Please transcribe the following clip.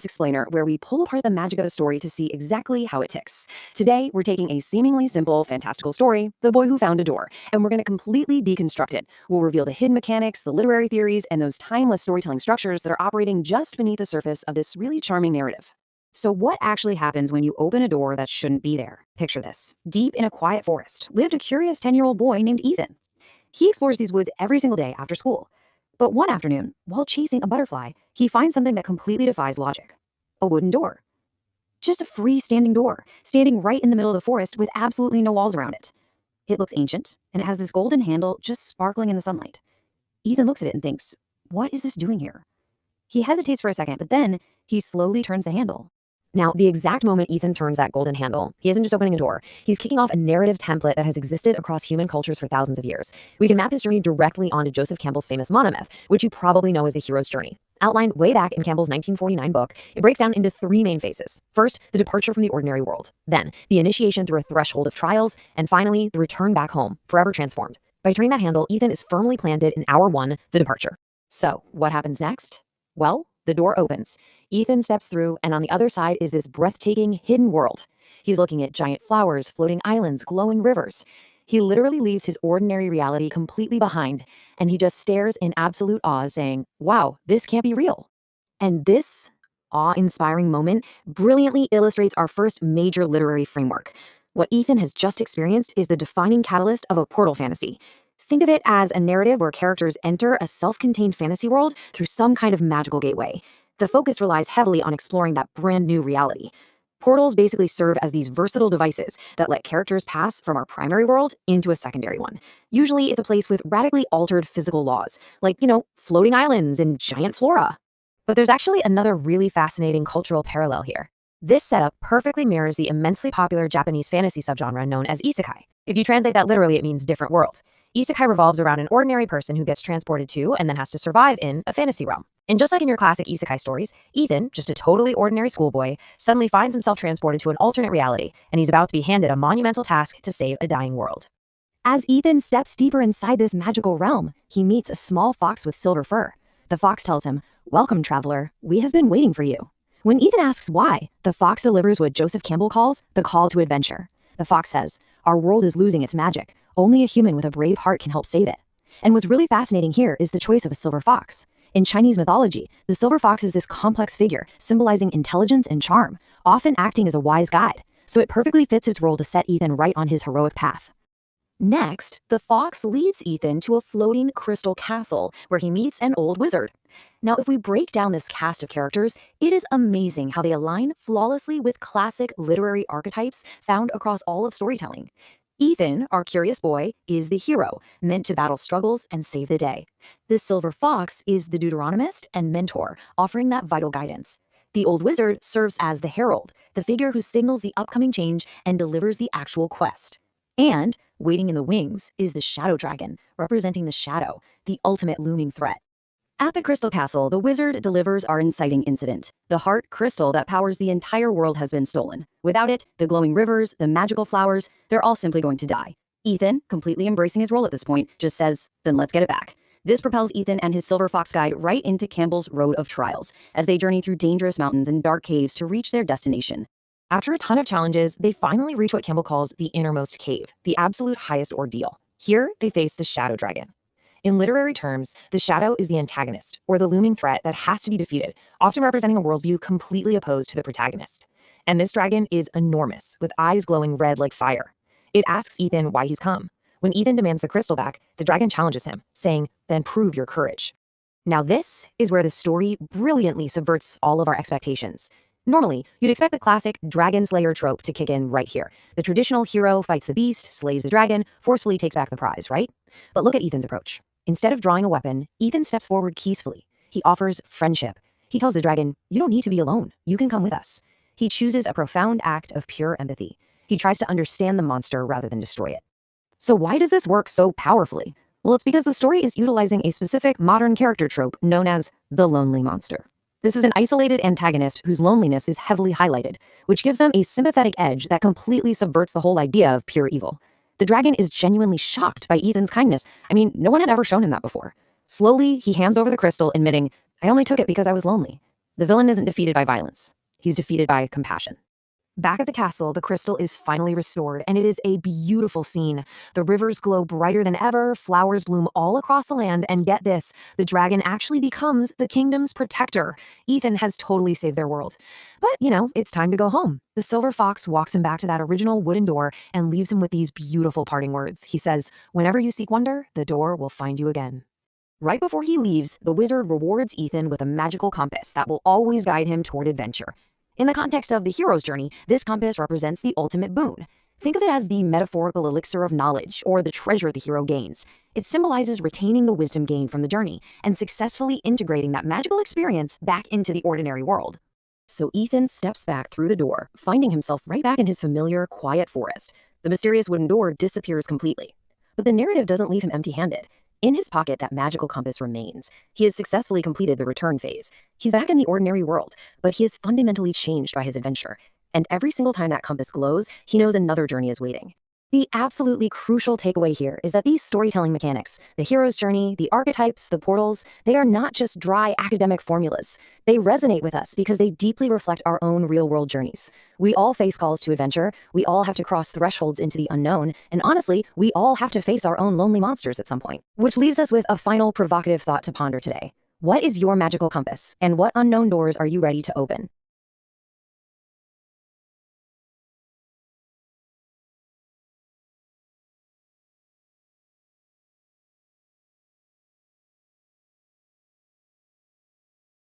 Explainer, where we pull apart the magic of a story to see exactly how it ticks. Today, we're taking a seemingly simple, fantastical story, The Boy Who Found a Door, and we're going to completely deconstruct it. We'll reveal the hidden mechanics, the literary theories, and those timeless storytelling structures that are operating just beneath the surface of this really charming narrative. So what actually happens when you open a door that shouldn't be there? Picture this. Deep in a quiet forest lived a curious 10-year-old boy named Ethan. He explores these woods every single day after school. But one afternoon, while chasing a butterfly, he finds something that completely defies logic. A wooden door. Just a freestanding door, standing right in the middle of the forest with absolutely no walls around it. It looks ancient, and it has this golden handle just sparkling in the sunlight. Ethan looks at it and thinks, what is this doing here? He hesitates for a second, but then he slowly turns the handle. Now, the exact moment Ethan turns that golden handle, he isn't just opening a door. He's kicking off a narrative template that has existed across human cultures for thousands of years. We can map his journey directly onto Joseph Campbell's famous monomyth, which you probably know as the hero's journey. Outlined way back in Campbell's 1949 book, it breaks down into three main phases. First, the departure from the ordinary world. Then, the initiation through a threshold of trials. And finally, the return back home, forever transformed. By turning that handle, Ethan is firmly planted in hour one, the departure. So, what happens next? Well, the door opens. Ethan steps through, and on the other side is this breathtaking hidden world. He's looking at giant flowers, floating islands, glowing rivers. He literally leaves his ordinary reality completely behind, and he just stares in absolute awe, saying, wow, this can't be real. And this awe-inspiring moment brilliantly illustrates our first major literary framework. What Ethan has just experienced is the defining catalyst of a portal fantasy. Think of it as a narrative where characters enter a self-contained fantasy world through some kind of magical gateway. The focus relies heavily on exploring that brand new reality. Portals basically serve as these versatile devices that let characters pass from our primary world into a secondary one. Usually it's a place with radically altered physical laws, like, floating islands and giant flora. But there's actually another really fascinating cultural parallel here. This setup perfectly mirrors the immensely popular Japanese fantasy subgenre known as isekai. If you translate that literally, it means different world. Isekai revolves around an ordinary person who gets transported to and then has to survive in a fantasy realm. And just like in your classic isekai stories, Ethan, just a totally ordinary schoolboy, suddenly finds himself transported to an alternate reality, and he's about to be handed a monumental task to save a dying world. As Ethan steps deeper inside this magical realm, he meets a small fox with silver fur. The fox tells him, welcome, traveler, we have been waiting for you. When Ethan asks why, the fox delivers what Joseph Campbell calls the call to adventure. The fox says, our world is losing its magic. Only a human with a brave heart can help save it. And what's really fascinating here is the choice of a silver fox. In Chinese mythology, the silver fox is this complex figure, symbolizing intelligence and charm, often acting as a wise guide. So it perfectly fits its role to set Ethan right on his heroic path. Next, the fox leads Ethan to a floating crystal castle where he meets an old wizard. Now, if we break down this cast of characters, it is amazing how they align flawlessly with classic literary archetypes found across all of storytelling. Ethan, our curious boy, is the hero, meant to battle struggles and save the day. The silver fox is the Deuteronomist and mentor, offering that vital guidance. The old wizard serves as the herald, the figure who signals the upcoming change and delivers the actual quest. And, waiting in the wings, is the shadow dragon, representing the shadow, the ultimate looming threat. At the Crystal Castle, the wizard delivers our inciting incident. The heart crystal that powers the entire world has been stolen. Without it, the glowing rivers, the magical flowers, they're all simply going to die. Ethan, completely embracing his role at this point, just says, then let's get it back. This propels Ethan and his silver fox guide right into Campbell's Road of Trials, as they journey through dangerous mountains and dark caves to reach their destination. After a ton of challenges, they finally reach what Campbell calls the innermost cave, the absolute highest ordeal. Here, they face the shadow dragon. In literary terms, the shadow is the antagonist, or the looming threat that has to be defeated, often representing a worldview completely opposed to the protagonist. And this dragon is enormous, with eyes glowing red like fire. It asks Ethan why he's come. When Ethan demands the crystal back, the dragon challenges him, saying, then prove your courage. Now this is where the story brilliantly subverts all of our expectations. Normally, you'd expect the classic dragon slayer trope to kick in right here. The traditional hero fights the beast, slays the dragon, forcefully takes back the prize, right? But look at Ethan's approach. Instead of drawing a weapon, Ethan steps forward peacefully. He offers friendship. He tells the dragon, you don't need to be alone. You can come with us. He chooses a profound act of pure empathy. He tries to understand the monster rather than destroy it. So why does this work so powerfully? Well, it's because the story is utilizing a specific modern character trope known as the lonely monster. This is an isolated antagonist whose loneliness is heavily highlighted, which gives them a sympathetic edge that completely subverts the whole idea of pure evil. The dragon is genuinely shocked by Ethan's kindness. I mean, no one had ever shown him that before. Slowly, he hands over the crystal, admitting, I only took it because I was lonely. The villain isn't defeated by violence. He's defeated by compassion. Back at the castle, the crystal is finally restored, and it is a beautiful scene. The rivers glow brighter than ever, flowers bloom all across the land, and get this, the dragon actually becomes the kingdom's protector. Ethan has totally saved their world. But, it's time to go home. The silver fox walks him back to that original wooden door and leaves him with these beautiful parting words. He says, "Whenever you seek wonder, the door will find you again." Right before he leaves, the wizard rewards Ethan with a magical compass that will always guide him toward adventure. In the context of the hero's journey, this compass represents the ultimate boon. Think of it as the metaphorical elixir of knowledge, or the treasure the hero gains. It symbolizes retaining the wisdom gained from the journey and successfully integrating that magical experience back into the ordinary world. So Ethan steps back through the door, finding himself right back in his familiar, quiet forest. The mysterious wooden door disappears completely. But the narrative doesn't leave him empty-handed. In his pocket, that magical compass remains. He has successfully completed the return phase. He's back in the ordinary world, but he is fundamentally changed by his adventure. And every single time that compass glows, he knows another journey is waiting. The absolutely crucial takeaway here is that these storytelling mechanics, the hero's journey, the archetypes, the portals, they are not just dry academic formulas. They resonate with us because they deeply reflect our own real-world journeys. We all face calls to adventure, we all have to cross thresholds into the unknown, and honestly, we all have to face our own lonely monsters at some point. Which leaves us with a final provocative thought to ponder today. What is your magical compass, and what unknown doors are you ready to open?